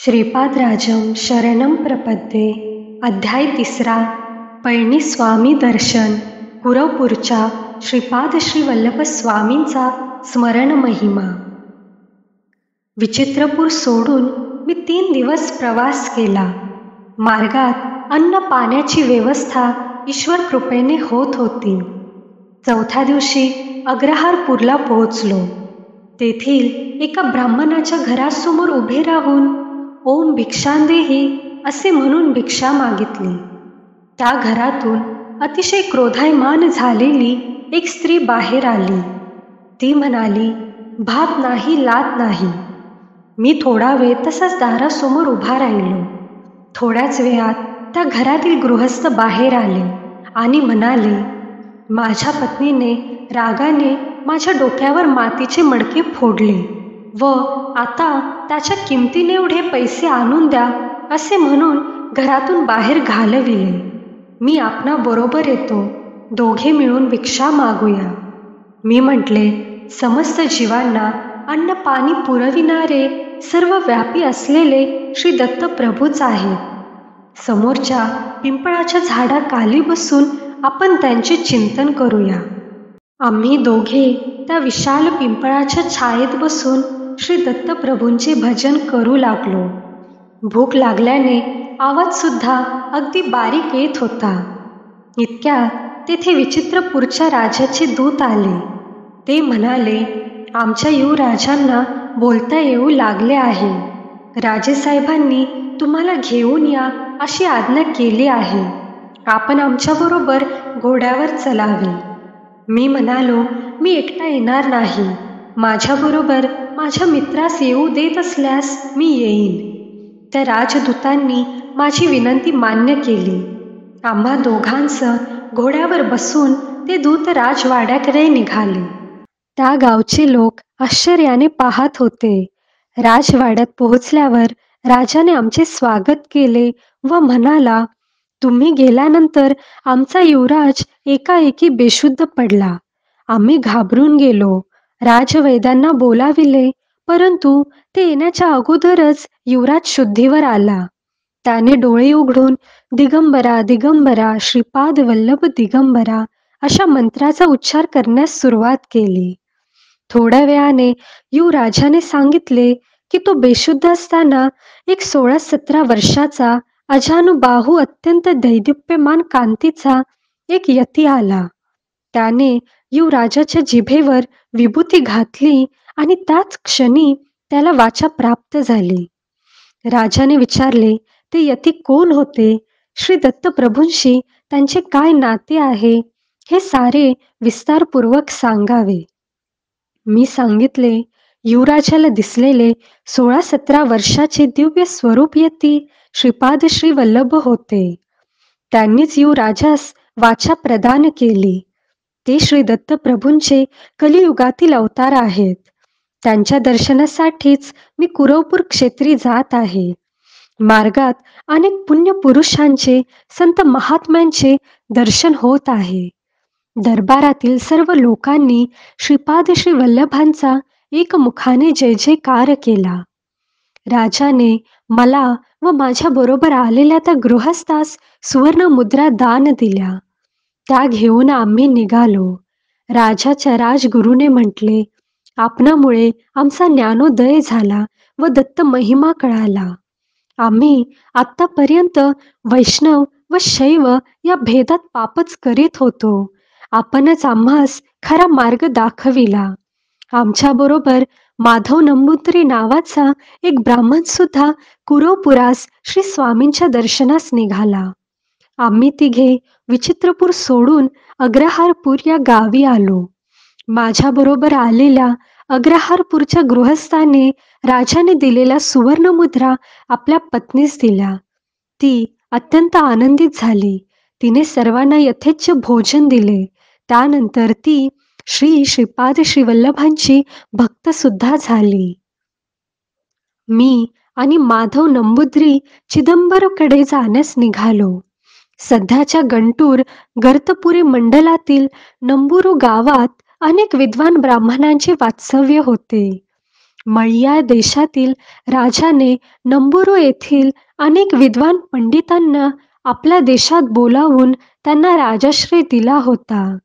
श्रीपादराजं शरणं प्रपद्ये. अध्याय 3. पळणीस्वामी दर्शन. कुरवपूरच्या श्रीपाद श्री वल्लभ स्वामींचा स्मरण महिमा. विचित्रपूर सोडून मी 3 दिवस प्रवास केला. मार्गात अन्न पाण्याची व्यवस्था ईश्वर कृपेने होत होती. 4थ्या दिवशी अग्रहारपूरला पोहोचलो. तेथील एका ब्राह्मणाच्या घरासमोर उभे राहून ओम भिक्षांदेही असे म्हणून भिक्षा मागितली. त्या घरातून अतिशय क्रोधायमान झालेली एक स्त्री बाहेर आली. ती म्हणाली, भात नाही, लात नाही. मी थोडा वेळ तसाच दारासमोर उभा राहिलो. थोड्याच वेळात त्या घरातील गृहस्थ बाहेर आले आणि म्हणाले, माझ्या पत्नीने रागाने माझ्या डोक्यावर मातीचे मडके फोडले व आता त्याच्या किमतीने एवढे पैसे आणून द्या असे म्हणून घरातून बाहेर घालविले. मी आपणा बरोबर येतो, दोघे मिळून भिक्षा मागूया. मी म्हटले, समस्त जीवांना अन्न पाणी पुरविणारे सर्व व्यापी असलेले श्री दत्त प्रभूच आहेत. समोरच्या पिंपळाच्या झाडाखाली बसून आपण त्यांचे चिंतन करूया. आम्ही दोघे त्या विशाल पिंपळाच्या छायेत बसून श्री दत्त प्रभूंचे भजन करू लागलो. भूक लागल्याने आवाजसुद्धा अगदी बारीक येत होता. इतक्यात तेथे विचित्रपूरच्या राजाचे दूत आले. ते म्हणाले, आमच्या युवराजांना बोलता येऊ लागले आहे. राजेसाहेबांनी तुम्हाला घेऊन या अशी आज्ञा केली आहे. आपण आमच्याबरोबर घोड्यावर चलावे. मी म्हणालो, मी एकटा येणार नाही. माझ्याबरोबर माझ्या मित्रास येऊ देत असल्यास मी येईन. त्या राजदूतांनी माझी विनंती मान्य केली. आम्हा दोघांसह घोड्यावर बसून ते दूत राजवाड्याकडे निघाले. त्या गावचे लोक आश्चर्याने पाहत होते. राजवाड्यात पोहोचल्यावर राजाने आमचे स्वागत केले व म्हणाला, तुम्ही गेल्यानंतर आमचा युवराज एकाएकी बेशुद्ध पडला. आम्ही घाबरून गेलो. राजवैद्यांना बोलाविले, परंतु ते येण्याच्या अगोदरच युवराज शुद्धीवर आला. त्याने डोळे उघडून दिगंबरा दिगंबरा श्रीपाद वल्लभ दिगंबरा अशा मंत्राचा उच्चार करण्यास सुरुवात केली. थोड्या वेळाने युवराजाने सांगितले की तो बेशुद्ध असताना एक 16-17 वर्षाचा अजानुबाहू अत्यंत दैदिप्यमान कांतीचा एक यती आला. त्याने युवराजाच्या जिभेवर विभूती घातली आणि त्याच क्षणी त्याला वाचा प्राप्त झाली. राजाने विचारले, ते यती कोण होते? श्री दत्तप्रभूंशी त्यांचे काय नाते आहे? हे सारे विस्तारपूर्वक सांगावे. मी सांगितले, युवराजाला दिसलेले 16-17 वर्षाचे दिव्य स्वरूप यती श्रीपाद श्री वल्लभ होते. त्यांनीच युवराजास वाचा प्रदान केली. ते श्री दत्तप्रभूंचे कलियुगातील अवतार आहेत. त्यांच्या दर्शनासाठीच मी कुरवपूर क्षेत्री जात आहे. मार्गात अनेक पुण्य पुरुषांचे, संत महात्म्यांचे दर्शन होत आहे. दरबारातील सर्व लोकांनी श्रीपाद श्री वल्लभांचा एकमुखाने जय जयकार केला. राजाने मला व माझ्या बरोबर आलेल्या त्या गृहस्थास सुवर्ण मुद्रा दान दिल्या. त्या घेऊन आम्ही निघालो. राजाच्या राजगुरूने म्हटले, आपणामुळे आमचा ज्ञानोदय झाला व दत्त महिमा कळाला. आम्ही आत्तापर्यंत वैष्णव व शैव या भेदात पापच करीत होतो. आपणच आम्हास खरा मार्ग दाखविला. आमच्याबरोबर माधव नंबूद्री नावाचा एक ब्राह्मण सुद्धा कुरवपुरास श्री स्वामींच्या दर्शनास निघाला. आम्ही तिघे विचित्रपूर सोडून अग्रहारपूर या गावी आलो. माझ्याबरोबर आलेल्या अग्रहारपूरच्या गृहस्थाने राजाने दिलेल्या सुवर्णमुद्रा आपल्या पत्नीस दिल्या. ती अत्यंत आनंदित झाली. तिने सर्वांना यथेच्छ भोजन दिले. त्यानंतर ती श्रीपाद श्री वल्लभांची भक्त सुद्धा झाली. मी आणि माधव नंबूद्री चिदंबरकडे जाण्यास निघालो. सध्याच्या गंटूर गर्तपुरी मंडलातील नंबुरू गावात अनेक विद्वान ब्राह्मणांचे वास्तव्य होते. मळ्या देशातील राजाने नंबुरू येथील अनेक विद्वान पंडितांना आपल्या देशात बोलावून त्यांना राजाश्रय दिला होता.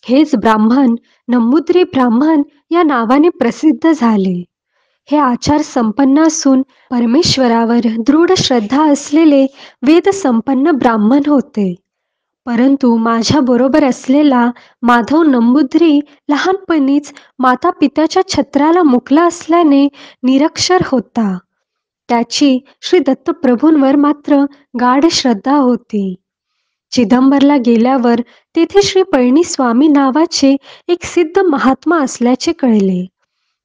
हेच ब्राह्मण नंबूद्री ब्राह्मण या नावाने प्रसिद्ध झाले. हे आचार संपन्न असून परमेश्वरावर दृढ श्रद्धा असलेले वेद संपन्न ब्राह्मण होते. परंतु माझ्याबरोबर असलेला माधव नंबूद्री लहानपणीच माता पित्याच्या छत्राला मुकला असल्याने निरक्षर होता. त्याची श्री दत्तप्रभूंवर मात्र गाढ श्रद्धा होती. चिदंबरला गेल्यावर तेथे श्री पळणीस्वामी नावाचे एक सिद्ध महात्मा असल्याचे कळले.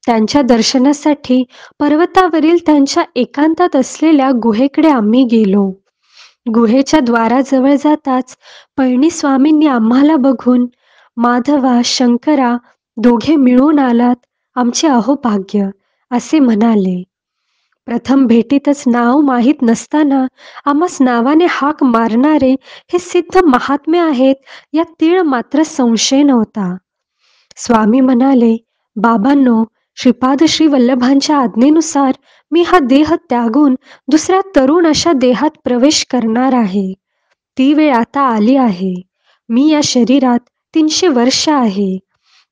त्यांच्या दर्शनासाठी पर्वतावरील त्यांच्या एकांतात असलेल्या गुहेकडे आम्ही गेलो. गुहेच्या द्वाराजवळ जाताच पळणीस्वामींनी आम्हाला बघून, "माधवा, शंकरा, दोघे मिळून आलात, आमचे अहोभाग्य," असे म्हणाले. प्रथम भेटीतच नाव माहीत नसताना आम्हास नावाने हाक मारणारे हे सिद्ध महात्मे आहेत यात तीळ मात्र संशय नव्हता. स्वामी म्हणाले, "बाबांनो, श्रीपाद श्री वल्लभांच्या आज्ञेनुसार मी हा देह त्यागून दुसऱ्या तरुण अशा देहात प्रवेश करणार आहे. ती वेळ आता आली आहे. मी या शरीरात 300 वर्ष आहे.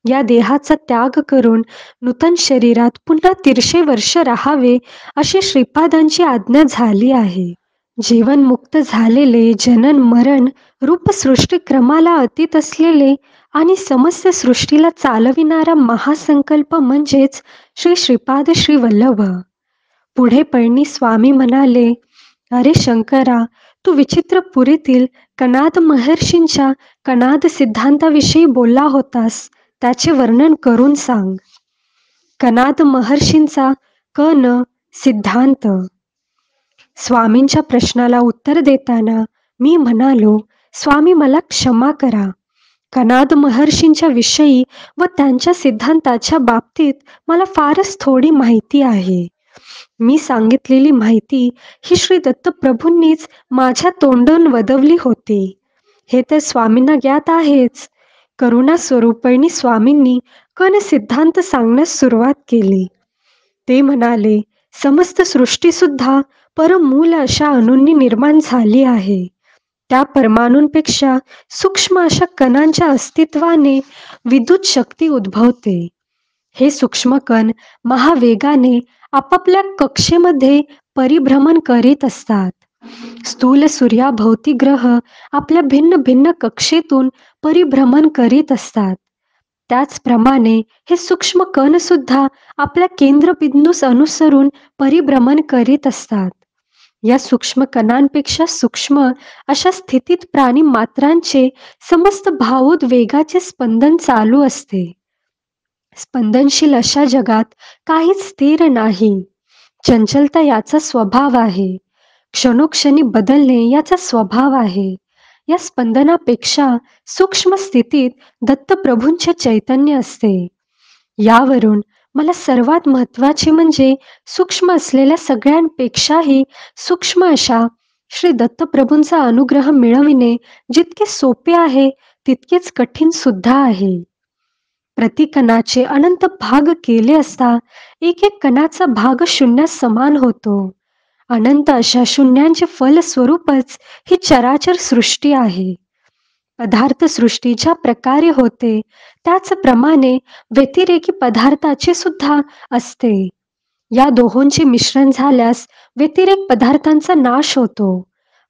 या देहाचा त्याग करून नूतन शरीरात पुन्हा 300 वर्ष राहावे अशी श्रीपादांची आज्ञा झाली आहे. जीवनमुक्त झालेले, जनन मरण रूप सृष्टीक्रमाला अतीत असलेले आणि समस्त सृष्टीला चालविणारा महासंकल्प म्हणजेच श्री श्रीपाद श्री वल्लभ." पुढे पळणीस्वामी म्हणाले, "अरे शंकरा, तू विचित्रपुरीतील कणाद महर्षींच्या कणाद सिद्धांताविषयी बोलला होतास, त्याचे वर्णन करून सांग." कणाद महर्षींचा कन सिद्धांत. स्वामींच्या प्रश्नाला उत्तर देताना मी म्हणालो, "स्वामी, मला क्षमा करा. कणाद महर्षींच्या विषयी व त्यांच्या सिद्धांताच्या बाबतीत मला फारच थोडी माहिती आहे. मी सांगितलेली माहिती ही श्री दत्तप्रभूंनीच माझ्या तोंडून वदवली होती. हे तर स्वामींना ज्ञात आहेच." करुणास्वरूप पळणीस्वामींनी कन सिद्धांत सांगण्यास सुरुवात केली. ते म्हणाले, "समस्त सृष्टीसुद्धा परमूल अशा अणूंनी निर्माण झाली आहे. त्या परमाणूंपेक्षा सूक्ष्म अशा कणांच्या अस्तित्वाने विद्युत शक्ती उद्भवते. हे सूक्ष्म कण महावेगाने आपापल्या कक्षेमध्ये परिभ्रमण करीत असतात. स्थूल सूर्याभोवती ग्रह आपल्या भिन्न भिन्न कक्षेतून परिभ्रमण करीत असतात. त्याचप्रमाणे हे सूक्ष्म कण सुद्धा आपल्या केंद्रबिंदूस अनुसरून परिभ्रमण करीत असतात. या सूक्ष्म कणांपेक्षा सूक्ष्म अशा स्थितीत प्राणी मात्रांचे समस्त भावोद वेगाचे स्पंदन चालू असते. स्पंदनशील अशा जगात काहीच स्थिर नाही. चंचलता याचा स्वभाव आहे. क्षणोक्षणी बदलणे याचा स्वभाव आहे. या स्पंदनापेक्षा सूक्ष्म स्थितीत दत्तप्रभूंचे चैतन्य असते. यावरून मला सर्वात महत्त्वाचे म्हणजे सूक्ष्म असलेल्या सगळ्यांपेक्षाही सूक्ष्म अशा श्री दत्तप्रभूंचा अनुग्रह मिळविणे जितके सोपे आहे तितकेच कठीण सुद्धा आहे. प्रतिकणाचे अनंत भाग केले असता एक एक कणाचा भाग शून्यास समान होतो. अनंत अशा शून्यांचे फलस्वरूपच ही चराचर सृष्टी आहे. पदार्थ सृष्टी ज्या प्रकारे होते त्याचप्रमाणे व्यतिरेकी पदार्थाचे सुद्धा असते. या दोहोंचे मिश्रण झाल्यास व्यतिरेक पदार्थांचा नाश होतो.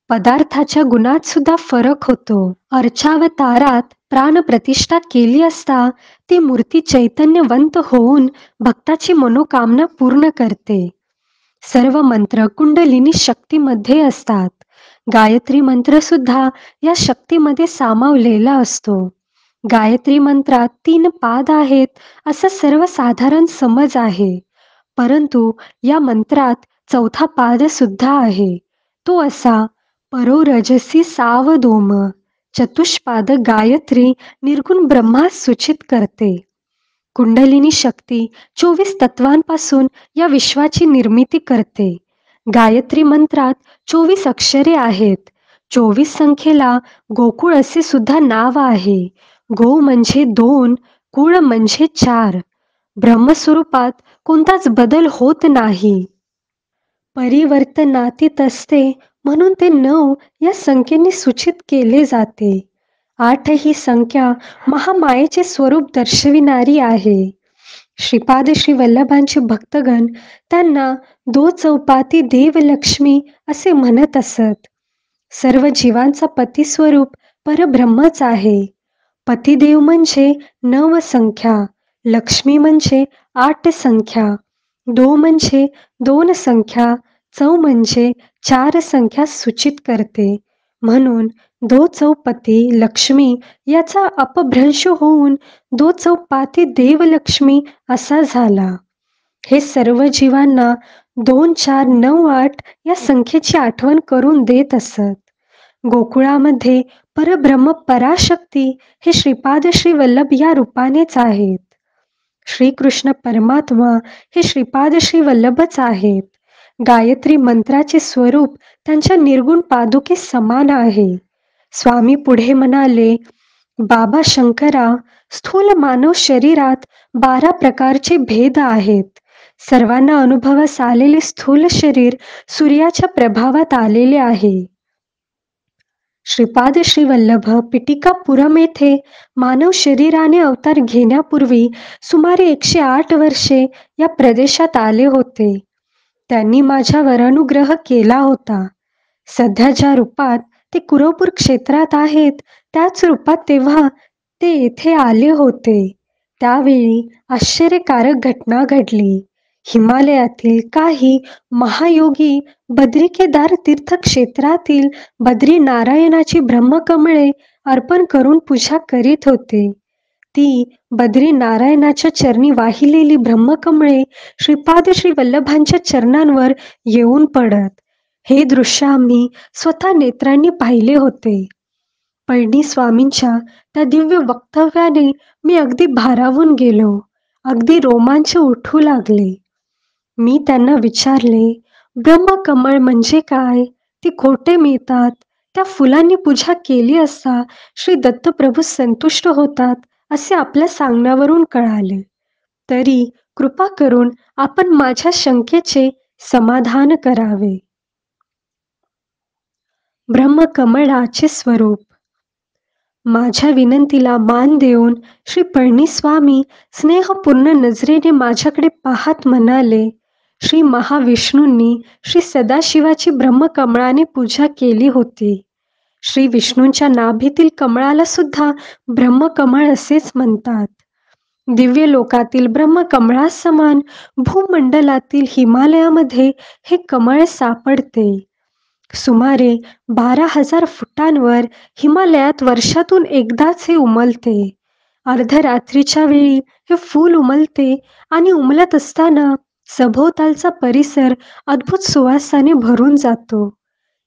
पदार्थाच्या गुणात सुद्धा फरक होतो. अर्चावतारात प्राणप्रतिष्ठा केली असता ती मूर्ती चैतन्यवंत होऊन भक्ताची मनोकामना पूर्ण करते. सर्व मंत्र कुंडलिनी शक्तीमध्ये असतात. गायत्री मंत्र सुद्धा या शक्तीमध्ये सामावलेला असतो. गायत्री मंत्रात 3 पाद आहेत असा सर्वसाधारण समज आहे. परंतु या मंत्रात 4था पाद सुद्धा आहे. तो असा, परो रजसी सावधोम. चतुष्पाद गायत्री निर्गुण ब्रह्मास सूचित करते. कुंडलिनी शक्ती 24 तत्वांपासून या विश्वाची निर्मिती करते. गायत्री मंत्रात 24 अक्षरे आहेत. 24 संख्येला गोकुळ असे सुद्धा नाव आहे. गो म्हणजे 2, कुळ म्हणजे 4. ब्रह्मस्वरूपात कोणताच बदल होत नाही. परिवर्तनातीत असते म्हणून ते 9 या संख्येने सूचित केले जाते. 8 ही संख्या महामायेचे स्वरूप दर्शविणारी आहे. श्रीपाद श्री वल्लभांचे भक्तगण त्यांना दो चौपाती देवलक्ष्मी असे म्हणत असत. सर्व जीवांचा पतिस्वरूप परब्रह्मच आहे. पतिदेव म्हणजे 9 संख्या, लक्ष्मी म्हणजे 8 संख्या, दो म्हणजे 2 संख्या, चौ म्हणजे 4 संख्या सूचित करते. म्हणून दो चौपती लक्ष्मी याचा अपभ्रंश होऊन दो चौपाती देवलक्ष्मी असा झाला. हे सर्व जीवांना 2, 4, 9, 8 या संख्येची आठवण करून देत असत. गोकुळामध्ये परब्रह्म पराशक्ती हे श्रीपाद श्री वल्लभ या रूपानेच आहेत. श्रीकृष्ण परमात्मा हे श्रीपाद श्री वल्लभच आहेत. गायत्री मंत्राचे स्वरूप त्यांच्या निर्गुण पादुके समान आहे. स्वामी पुढे म्हणाले, बाबा शंकरा, स्थूल मानव शरीरात 12 प्रकारचे भेद आहेत. सर्वांना अनुभवास आलेले स्थूल शरीर सूर्याच्या प्रभावात आलेले आहे. श्रीपाद श्री वल्लभ पिटिकापुरम येथे मानव शरीराने अवतार घेण्यापूर्वी सुमारे 108 वर्षे या प्रदेशात आले होते. त्यांनी माझ्यावर अनुग्रह केला होता. सध्या ज्या रूपात ते कुरवपूर क्षेत्रात आहेत त्याच रूपात तेव्हा ते येथे आले होते. त्यावेळी आश्चर्यकारक घटना घडली. हिमालयातील काही महायोगी बद्रिकेदार तीर्थक्षेत्रातील बद्रीनारायणाची ब्रह्मकमळे अर्पण करून पूजा करीत होते. ती बद्रीनारायणाच्या चरणी वाहिलेली ब्रह्मकमळे श्रीपाद श्री वल्लभांच्या चरणांवर येऊन पडत. हे दृश्य आम्ही स्वतः नेत्रांनी पाहिले होते. पळणी स्वामींच्या त्या दिव्य वक्तव्याने मी अगदी भारावून गेलो. अगदी रोमांच उठू लागले. मी त्यांना विचारले, ब्रह्मकमळ म्हणजे काय? ती खोटे मिळतात. त्या फुलांनी पूजा केली असता श्री दत्तप्रभू संतुष्ट होतात असे आपल्या सांगण्यावरून कळाले. तरी कृपा करून आपण माझ्या शंकेचे समाधान करावे. ब्रह्मकमळाचे स्वरूप. माझ्या विनंतीला मान देऊन श्री पळणीस्वामी स्नेहपूर्ण नजरेने माझ्याकडे पाहत म्हणाले, श्री महाविष्णूंनी श्री सदाशिवाची ब्रह्मकमळाने पूजा केली होती. श्री विष्णूंच्या नाभीतील कमळाला सुद्धा ब्रह्मकमळ असेच म्हणतात. दिव्य लोकातील ब्रह्मकमळासमान भूमंडलातील हिमालयामध्ये हे कमळ सापडते. सुमारे 12,000 फुटांवर हिमालयात वर्षातून एकदाच हे उमलते. अर्धरात्रीच्या वेळी हे फूल उमलते आणि उमलत असताना सभोवतालचा परिसर अद्भुत सुवासाने भरून जातो.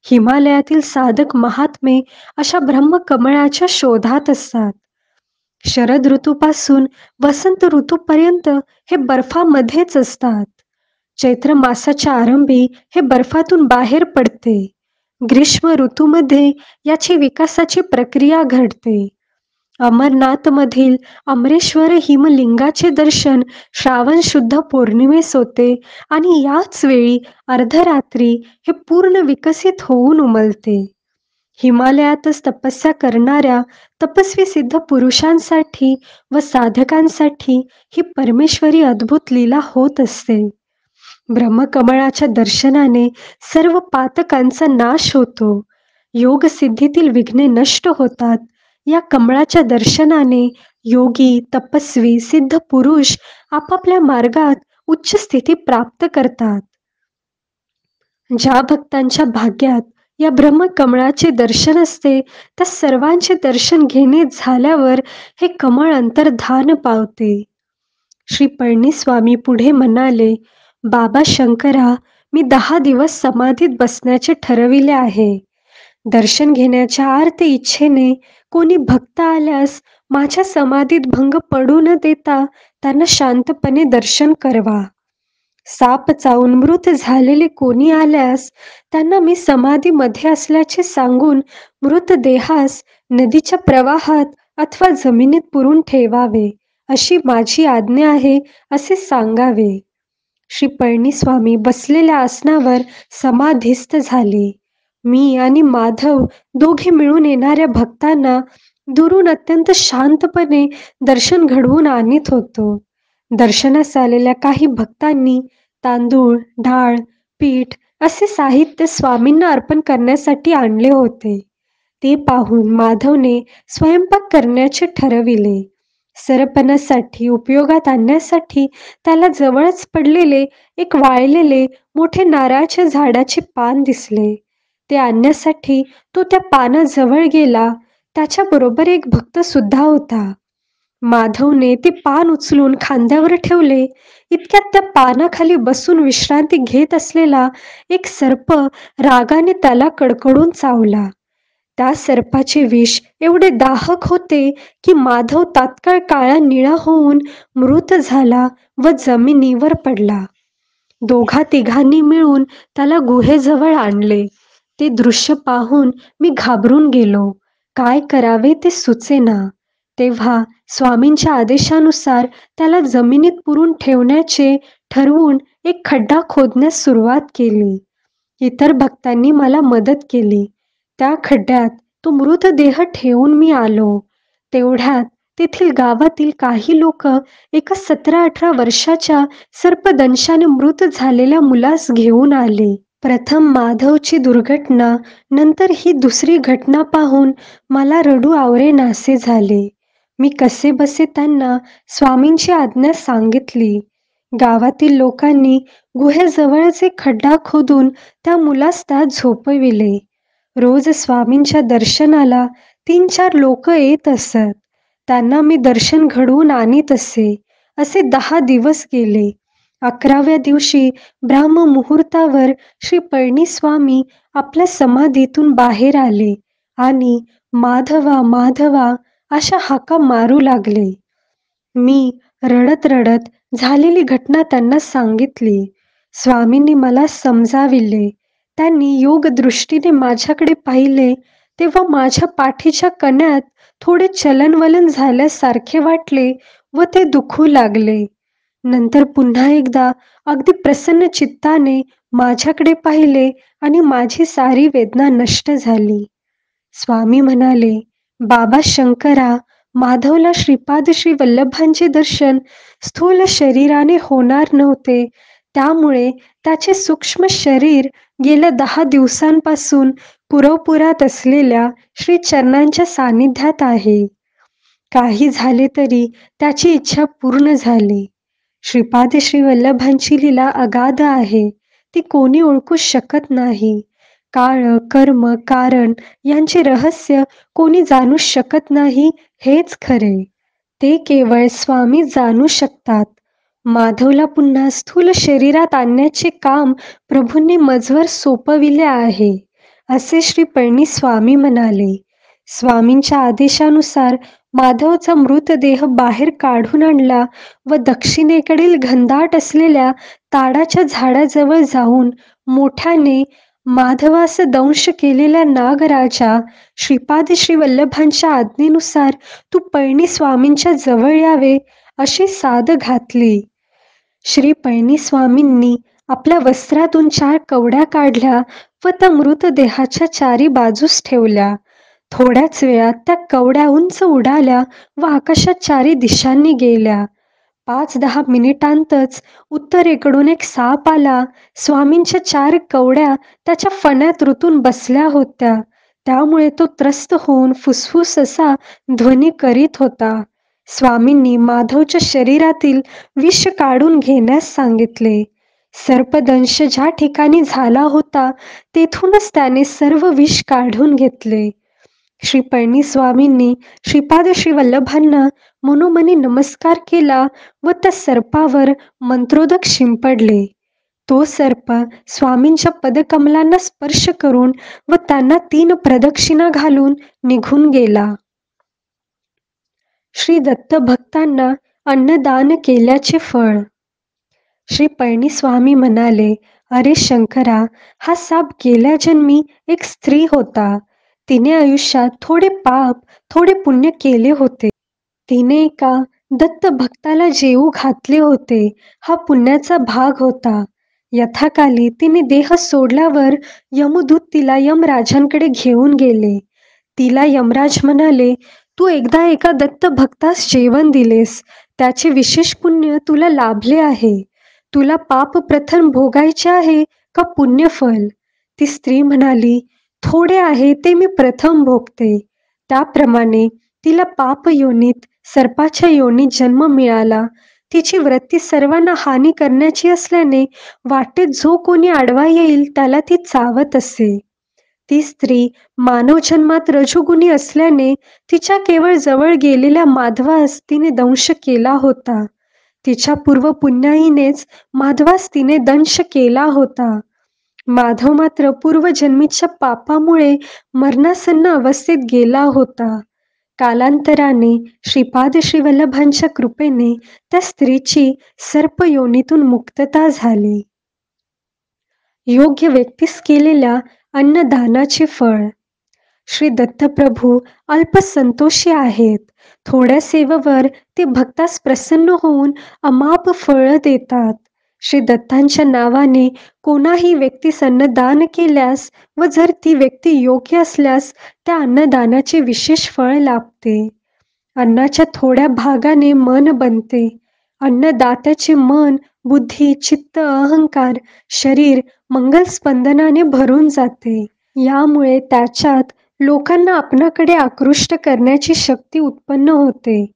हिमालयातील साधक महात्मे अशा ब्रह्मकमळाच्या शोधात असतात. शरद ऋतूपासून वसंत ऋतूपर्यंत हे बर्फामध्येच असतात. चैत्र मासाच्या आरंभी हे बर्फातून बाहेर पडते. ग्रीष्म ऋतूमध्ये याची विकासाची प्रक्रिया घडते. अमरनाथमधील अमरेश्वर हिमलिंगाचे दर्शन श्रावण शुद्ध पौर्णिमेस होते आणि याच वेळी अर्धरात्री हे पूर्ण विकसित होऊन उमलते. हिमालयातच तपस्या करणाऱ्या तपस्वी सिद्ध पुरुषांसाठी व साधकांसाठी ही परमेश्वरी अद्भुत लीला होत असते. ब्रह्मकमळाच्या दर्शनाने सर्व पातकांचा नाश होतो. योगसिद्धीतील विघ्ने नष्ट होतात. या कमळाच्या दर्शनाने योगी, तपस्वी, सिद्ध पुरुष आपापल्या मार्गात उच्च स्थिती प्राप्त करतात. ज्या भक्तांच्या भाग्यात या ब्रह्मकमळाचे दर्शन असते त्या सर्वांचे दर्शन घेणे झाल्यावर हे कमळ अंतर्धान पावते. श्री पळणीस्वामी पुढे म्हणाले, बाबा शंकरा, मी 10 दिवस समाधीत बसण्याचे ठरविले आहे. दर्शन घेण्याच्या आर्त इच्छेने कोणी भक्त आल्यास माझ्या समाधीत भंग पडू न देता त्यांना शांतपणे दर्शन करवा. साप चावून मृत झालेले कोणी आल्यास त्यांना मी समाधीमध्ये असल्याचे सांगून मृतदेहास नदीच्या प्रवाहात अथवा जमिनीत पुरून ठेवावे अशी माझी आज्ञा आहे असे सांगावे. श्री पळणीस्वामी बसलेल्या आसनावर समाधिस्थ झाले. मी आणि माधव दोघे मिळून येणाऱ्या भक्तांना दुरून अत्यंत शांतपणे दर्शन घडवून आणत होतो. दर्शनास आलेल्या काही भक्तांनी तांदूळ, डाळ, पीठ असे साहित्य स्वामींना अर्पण करण्यासाठी आणले होते. ते पाहून माधवने स्वयंपाक करण्याचे ठरविले. सरपणासाठी उपयोगात आणण्यासाठी त्याला जवळच पडलेले एक वाळलेले मोठे नारळाच्या झाडाचे पान दिसले. ते आणण्यासाठी तो त्या पानाजवळ गेला. त्याच्याबरोबर एक भक्त सुद्धा होता. माधवने ते पान उचलून खांद्यावर ठेवले. इतक्यात त्या पानाखाली बसून विश्रांती घेत असलेला एक सर्प रागाने त्याला कडकडून चावला. त्या सर्पाचे विष एवढे दाहक होते की माधव तात्काळ काळा निळा होऊन मृत झाला व जमिनीवर पडला. दोघा तिघांनी मिळून त्याला गुहेजवळ आणले. ते दृश्य पाहून मी घाबरून गेलो. काय करावे ते सुचेना. तेव्हा स्वामींच्या आदेशानुसार त्याला जमिनीत पुरून ठेवण्याचे ठरवून एक खड्डा खोदण्यास सुरुवात केली. इतर भक्तांनी मला मदत केली. त्या खड्ड्यात तो मृतदेह ठेवून मी आलो. तेवढ्यात तेथील गावातील काही लोक एका 17-18 वर्षाच्या सर्पदंशाने मृत झालेल्या मुलास घेऊन आले. प्रथम माधवची दुर्घटना, नंतर ही दुसरी घटना पाहून मला रडू आवरेनासे झाले. मी कसेबसे त्यांना स्वामींची आज्ञा सांगितली. गावातील लोकांनी गुहेजवळच एक खड्डा खोदून त्या मुलास त्यात झोपविले. रोज स्वामींच्या दर्शनाला 3-4 लोक येत असत. त्यांना मी दर्शन घडवून आणीत असे. असे 10 दिवस गेले. 11व्या दिवशी ब्राह्ममुहूर्तावर श्री पळणीस्वामी आपल्या समाधीतून बाहेर आले आणि माधवा माधवा अशा हाका मारू लागले. मी रडत रडत झालेली घटना त्यांना सांगितली. स्वामींनी मला समजाविले. त्यांनी योगदृष्टीने माझ्याकडे पाहिले तेव्हा माझ्या पाठीच्या कण्यात थोडे चलनवलन झाल्यासारखे वाटले व ते दुखू लागले. नंतर पुन्हा एकदा अगदी प्रसन्न चित्ताने माझ्याकडे पाहिले आणि माझी सारी वेदना नष्ट झाली. स्वामी म्हणाले, बाबा शंकरा, माधवला श्रीपाद श्री वल्लभांचे दर्शन स्थूल शरीराने होणार नव्हते. त्यामुळे त्याचे सूक्ष्म शरीर गेल्या 10 दिवसांपासून पुरवपुरात असलेल्या श्री चरणांच्या सानिध्यात आहे. काही झाले तरी त्याची इच्छा पूर्ण झाली. श्रीपाद श्री वल्लभांची लीला अगाध आहे. ती कोणी ओळखू शकत नाही. काळ, कर्म, कारण यांचे रहस्य कोणी जाणू शकत नाही हेच खरे. ते केवळ स्वामी जाणू शकतात. माधवला पुन्हा स्थूल शरीरात आणण्याचे काम प्रभूंनी मजवर सोपविले आहे, असे श्री पळणीस्वामी म्हणाले. स्वामींच्या आदेशानुसार माधवचा मृतदेह बाहेर काढून आणला व दक्षिणेकडील घनदाट असलेल्या ताडाच्या झाडाजवळ जाऊन मोठ्याने माधवास दंश केलेल्या नागराजा, श्रीपाद श्री वल्लभांच्या आज्ञेनुसार तू पळणीस्वामींच्या जवळ यावे अशी साद घातली. श्री पळणीस्वामींनी आपल्या वस्त्रातून 4 कवड्या काढल्या व त्या मृतदेहाच्या 4ही बाजूस ठेवल्या. थोड्याच वेळात त्या कवड्या उंच उडाल्या व आकाशात 4ही दिशांनी गेल्या. 5-10 मिनिटांतच उत्तरेकडून एक साप आला. स्वामींच्या 4 कवड्या त्याच्या फण्यात रुतून बसल्या होत्या. त्यामुळे तो त्रस्त होऊन फुसफुस असा ध्वनी करीत होता. स्वामींनी माधवच्या शरीरातील विष काढून घेण्यास सांगितले. सर्पदंश ज्या ठिकाणी झाला होता तेथूनच त्याने सर्व विष काढून घेतले. श्री पळणीस्वामींनी श्रीपाद श्री वल्लभांना मनोमनी नमस्कार केला व त्या सर्पावर मंत्रोदक शिंपडले. तो सर्प स्वामींच्या पदकमलांना स्पर्श करून व त्यांना 3 प्रदक्षिणा घालून निघून गेला. श्री दत्त भक्तांना अन्नदान केल्याचे फळ. श्री पळणीस्वामी म्हणाले, अरे शंकरा, हा साप गेल्या जन्मी एक स्त्री होता. तिने आयुष्यात थोडे पाप थोडे पुण्य केले होते. तिने एका दत्त भक्ताला जेवू घातले होते हा पुण्याचा भाग होता. यथाकाली तिने देह सोडल्यावर यमदूत तिला यमराजांकडे घेऊन गेले. तिला यमराज म्हणाले, तू एकदा एका दत्त भक्तास जेवण दिलेस, त्याचे विशेष पुण्य तुला लाभले आहे. तुला पाप प्रथम भोगायचे आहे का पुण्यफल? ती स्त्री म्हणाली, थोडे आहे ते मी प्रथम भोगते. त्याप्रमाणे तिला पाप योनीत सर्पाच्या योनीत जन्म मिळाला. तिची वृत्ती सर्वांना हानी करण्याची असल्याने वाटेत जो कोणी आडवा येईल त्याला ती चावत असे. ती स्त्री मानव जन्मात रजोगुणी असल्याने तिच्या केवळ जवळ गेलेल्या माधवास तिने दंश केला होता. तिच्या पूर्व पुण्याईनेच माधवास तिने दंश केला होता. माधव मात्र पूर्वजन्मीच्या पापामुळे मरणासन्न अवस्थेत गेला होता. कालांतराने श्रीपाद श्रीवल्लभांच्या कृपेने त्या स्त्रीची सर्पयोनीतून मुक्तता झाली. योग्य व्यक्तीस केलेल्या अन्नदानाचे फळ. श्री दत्तप्रभू अल्पसंतोषी आहेत. थोड्या सेवेवर ते भक्तास प्रसन्न होऊन अमाप फळ देतात. श्री दत्तांच्या नावाने कोणाही व्यक्तीस अन्नदान केल्यास व जर ती व्यक्ती योग्य असल्यास त्या अन्नदानाचे विशेष फळ लाभते. अन्नाच्या थोड्या भागाने मन बनते. अन्नदात्याचे मन, बुद्धी, चित्त, अहंकार, शरीर मंगल स्पंदनाने भरून जाते. यामुळे त्याच्यात लोकांना आपणाकडे आकृष्ट करण्याची शक्ती उत्पन्न होते.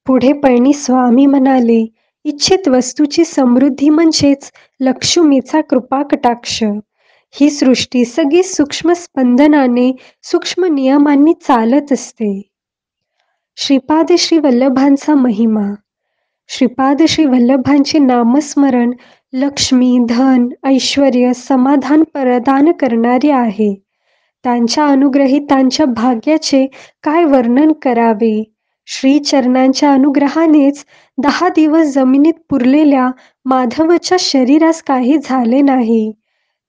पुढे पळणी स्वामी म्हणाले, इच्छित वस्तूची समृद्धी म्हणजेच लक्ष्मीचा कृपाकटाक्ष. ही सृष्टी सगळी सूक्ष्म स्पंदनाने, सूक्ष्म नियमांनी चालत असते. श्रीपाद श्री वल्लभांचा महिमा. श्रीपाद श्री वल्लभांचे नामस्मरण लक्ष्मी, धन, ऐश्वर्य, समाधान प्रदान करणारे आहे. त्यांच्या अनुग्रहितांच्या भाग्याचे काय वर्णन करावे. श्रीचरणांच्या अनुग्रहानेच 10 दिवस जमिनीत पुरलेल्या माधवच्या शरीरास काही झाले नाही.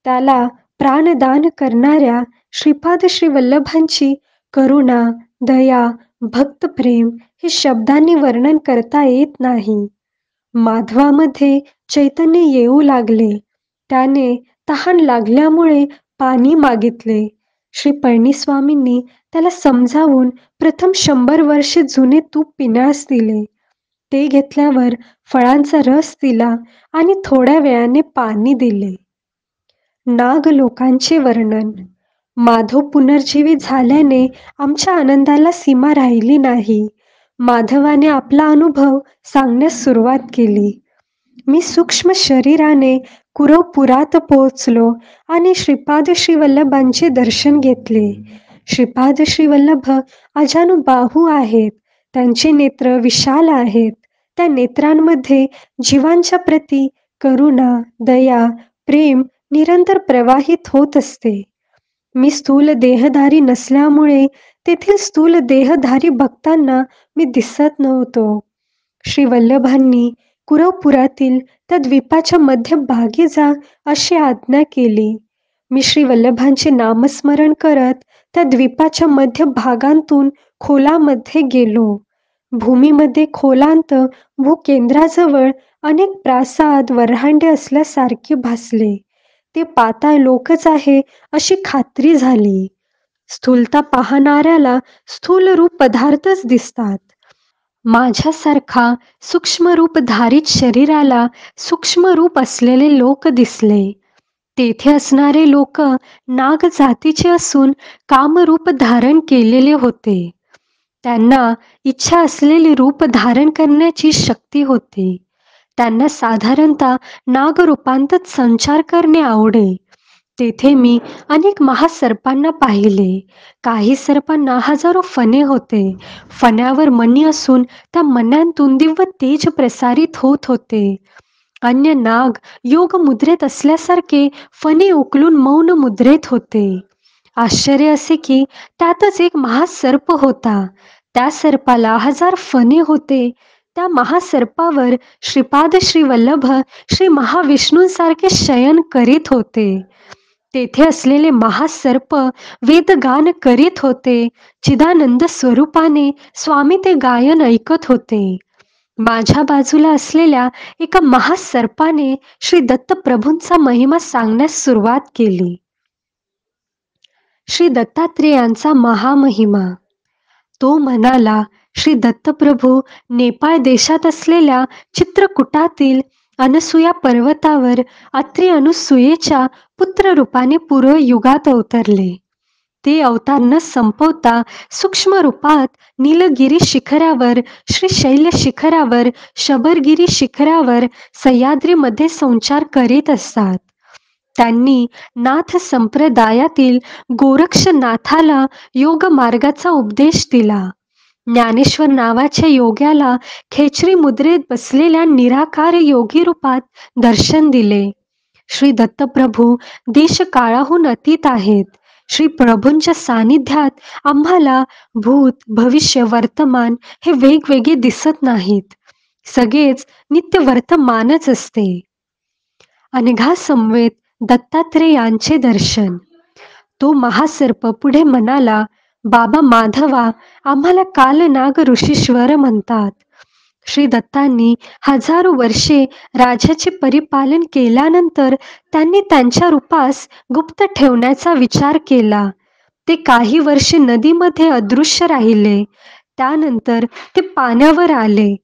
त्याला प्राणदान करणाऱ्या श्रीपाद श्री वल्लभांची करुणा, दया, भक्तप्रेम हे शब्दांनी वर्णन करता येत नाही. माधवामध्ये चैतन्य येऊ लागले. त्याने तहान लागल्यामुळे पाणी मागितले. श्री पळणीस्वामींनी त्याला समजावून प्रथम 100 वर्षे जुने तूप पिण्यास दिले. ते घेतल्यावर फळांचा रस दिला आणि थोड्या वेळाने पाणी दिले. नाग लोकांचे वर्णन. माधव पुनर्जीवित झाल्याने आमच्या आनंदाला सीमा राहिली नाही. माधवाने आपला अनुभव सांगण्यास सुरुवात केली. मी सूक्ष्म शरीराने कुरवपुरात पोहोचलो आणि श्रीपाद श्रीवल्लभांचे दर्शन घेतले. श्रीपाद श्रीवल्लभ अजानुबाहू आहेत. त्यांचे नेत्र विशाल आहेत. त्या नेत्रांमध्ये जीवांच्या प्रती करुणा, दया, प्रेम निरंतर प्रवाहित होत असते. मी स्थूल देहधारी नसल्यामुळे तेथील स्थूल देहधारी भक्तांना मी दिसत नव्हतो. श्री वल्लभांनी कुरवपुरातील त्या द्वीपाच्या मध्यभागी जा अशी आज्ञा केली. मी श्री वल्लभांचे नामस्मरण करत त्या द्वीपाच्या मध्यभागांतून खोलामध्ये गेलो. भूमीमध्ये खोलांत भूकेंद्राजवळ अनेक प्रासाद वऱ्हांडे असल्यासारखे भासले. ते पाताळ लोकच आहे अशी खात्री झाली. स्थूलता पाहणाऱ्याला स्थूल रूप पदार्थच दिसतात. माझ्यासारखा सूक्ष्मरूपधारित शरीराला सूक्ष्मरूप असलेले लोक दिसले. तेथे असणारे लोक नाग जातीचे असून कामरूप धारण केलेले होते. त्यांना इच्छा असलेले रूप धारण करण्याची शक्ती होती. त्यांना साधारणतः नागरूपांतच संचार करणे आवडे. तेथे मी अनेक महासर्पांना पाहिले. काही सर्पांना हजारो फणे होते. फण्यावर मणी असून त्या मण्यांतून दिव्य तेज प्रसारित होत होते. अन्य नाग योग मुद्रेत असल्यासारखे फणे उकलून मौन मुद्रेत होते. आश्चर्य असे की त्यातच एक महासर्प होता. त्या सर्पाला 1000 फणे होते. त्या महासर्पावर श्रीपाद श्री वल्लभ श्री महाविष्णूंसारखे शयन करीत होते. तेथे असलेले महासर्प वेदगान करीत होते. चिदानंद स्वरूपाने स्वामी ते गायन ऐकत होते. माझ्या बाजूला असलेल्या एका महासर्पाने श्री दत्तप्रभूंचा महिमा सांगण्यास सुरुवात केली. श्री दत्तात्रेयांचा महामहिमा. तो म्हणाला, श्री दत्तप्रभू नेपाळ देशात असलेल्या चित्रकूटातील अनसुया पर्वतावर अत्रि अनुसूयेच्या पुत्ररूपाने पूर्वयुगात अवतरले. ते अवतार न संपवता सूक्ष्म रूपात नीलगिरी शिखरावर, श्रीशैल शिखरावर, शबरगिरी शिखरावर, सह्याद्रीमध्ये संचार करीत असतात. त्यांनी नाथ संप्रदायातील गोरक्षनाथाला योग मार्गाचा उपदेश दिला. ज्ञानेश्वर नावाच्या योग्याला खेचरी मुद्रेत बसलेल्या निराकार योगी रूपात दर्शन दिले. श्री दत्तप्रभू देशकाळाहून अतीत आहेत. श्री प्रभूंच्या सानिध्यात आम्हाला भूत, भविष्य, वर्तमान हे वेगवेगळे दिसत नाहीत. सगळेच नित्य वर्तमानच असते. अनघा समवेत दत्तात्रेयांचे दर्शन. तो महासर्प पुढे म्हणाला, बाबा माधवा, आम्हाला कालनाग ऋषीश्वर म्हणतात. श्री दत्तांनी हजारो वर्षे राज्याचे परिपालन केल्यानंतर त्यांनी त्यांच्या रूपास गुप्त ठेवण्याचा विचार केला. ते काही वर्षे नदीमध्ये अदृश्य राहिले. त्यानंतर ते पाण्यावर आले.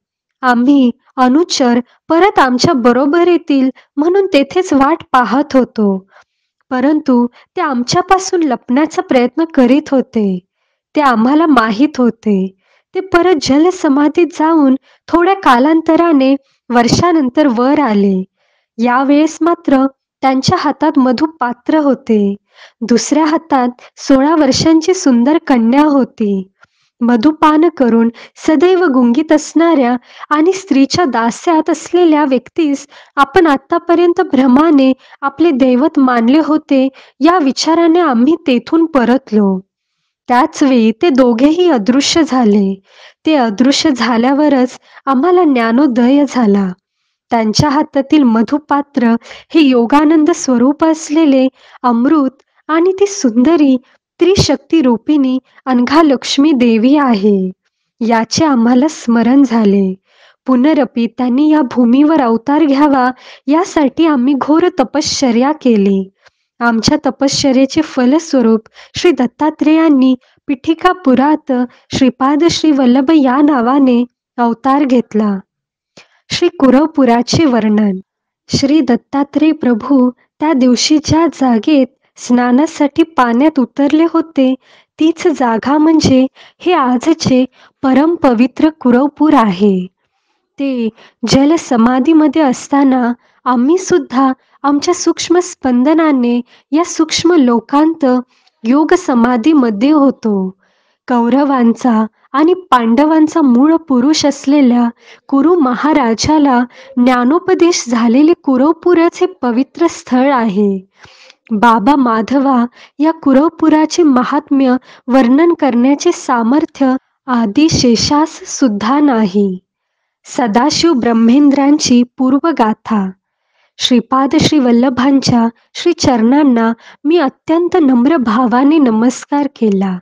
आम्ही अनुचर परत आमच्या बरोबर येतील म्हणून तेथेच वाट पाहत होतो. परंतु ते आमच्यापासून लपण्याचा प्रयत्न करीत होते. ते आम्हाला माहीत होते. ते परत जलसमाधीत जाऊन थोड्या कालांतराने वर्षानंतर वर आले. यावेळेस मात्र त्यांच्या हातात मधुपात्र होते. दुसऱ्या हातात 16 वर्षांची सुंदर कन्या होती. मधुपान करून सदैव गुंगीत असणाऱ्या आणि स्त्रीच्या दास्यात असलेल्या व्यक्तीस आपण आतापर्यंत भ्रमाने आपले दैवत मानले होते, या विचाराने आम्ही तेथून परतलो. त्याच वेळी ते दोघेही अदृश्य झाले. ते अदृश्य झाल्यावरच आम्हाला ज्ञानोदय झाला. त्यांच्या हातातील मधुपात्र हे योगानंद स्वरूप असलेले अमृत आणि ती सुंदरी त्रिशक्ती रूपिणी अनघा लक्ष्मी देवी आहे, याचे आम्हाला स्मरण झाले. पुनरपी त्यांनी या भूमीवर अवतार घ्यावा यासाठी आम्ही घोर तपश्चर्या केली. आमच्या तपश्चर्येचे फलस्वरूप श्री दत्तात्रेयांनी पिठिकापुरात श्रीपाद श्री वल्लभ या नावाने अवतार घेतला. श्री कुरवपुराचे वर्णन. श्री दत्तात्रेय प्रभू त्या दिवशी ज्या जागेत स्नानासाठी पाण्यात उतरले होते, तीच जागा म्हणजे हे आजचे परम पवित्र कुरवपूर आहे. ते जलसमाधीमध्ये असताना आम्ही सुद्धा आमच्या सूक्ष्म स्पंदनाने या सूक्ष्म लोकांत योग समाधीमध्ये होतो. कौरवांचा आणि पांडवांचा मूळ पुरुष असलेल्या कुरु महाराजाला ज्ञानोपदेश झालेले कुरवपुराचे पवित्र स्थळ आहे. बाबा माधवा, या कुरवपुराचे महात्म्य वर्णन करण्याचे सामर्थ्य आदिशेषास सुद्धा नाही. सदाशिव ब्रह्मेंद्रांची पूर्वगाथा. श्रीपाद श्री वल्लभांच्या श्री चरणांना मी अत्यंत नम्र भावाने नमस्कार केला.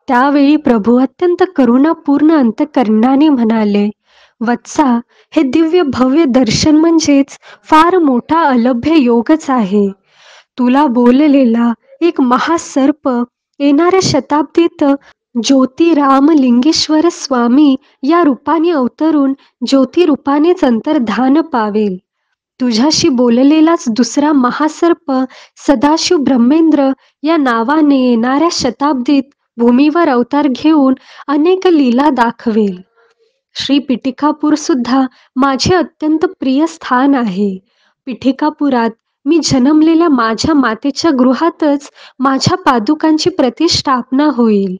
त्यावेळी प्रभू अत्यंत करुणापूर्ण अंतकरणाने म्हणाले, वत्सा, हे दिव्य भव्य दर्शन म्हणजेच फार मोठा अलभ्य योगच आहे. तुला बोललेला एक महासर्प येणाऱ्या शताब्दीत ज्योतिरामलिंगेश्वर स्वामी या रूपाने अवतरून ज्योतिरूपानेच अंतर्धान पावेल. तुझ्याशी बोललेलाच दुसरा महासर्प सदाशिव ब्रह्मेंद्र या नावाने येणाऱ्या शताब्दीत भूमीवर अवतार घेऊन अनेक लीला दाखवेल. श्री पिठिकापूर सुद्धा माझे अत्यंत प्रिय स्थान आहे. पिठिकापुरात मी जन्मलेल्या माझ्या मातेच्या गृहातच माझ्या पादुकांची प्रतिष्ठापना होईल.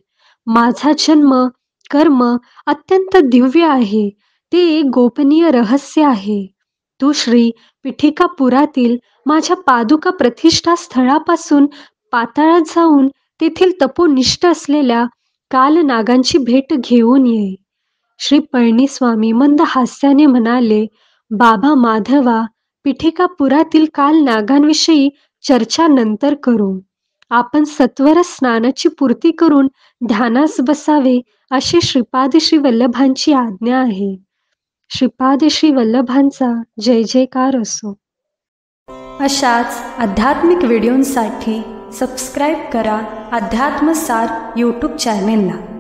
माझा जन्म कर्म अत्यंत दिव्य आहे. ते एक गोपनीय रहस्य आहे. तू श्री पिठिकापुरातील माझ्या पादुका प्रतिष्ठा स्थळापासून पाताळात जाऊन तेथील तपोनिष्ठ असलेल्या कालनागांची भेट घेऊन ये. श्री पळणीस्वामी मंद हास्याने म्हणाले, बाबा माधवा, पिठिकापुरातील कालनागांविषयी चर्चा नंतर करू. आपण सत्वर स्नानाची पूर्ती करून ध्यानास बसावे अशी श्रीपाद श्री वल्लभांची आज्ञा आहे. श्रीपाद श्री वल्लभांचा जय जयकार असो. अशाच आध्यात्मिक व्हिडिओंसाठी सबस्क्राईब करा अध्यात्मसार यूट्यूब चॅनेलला.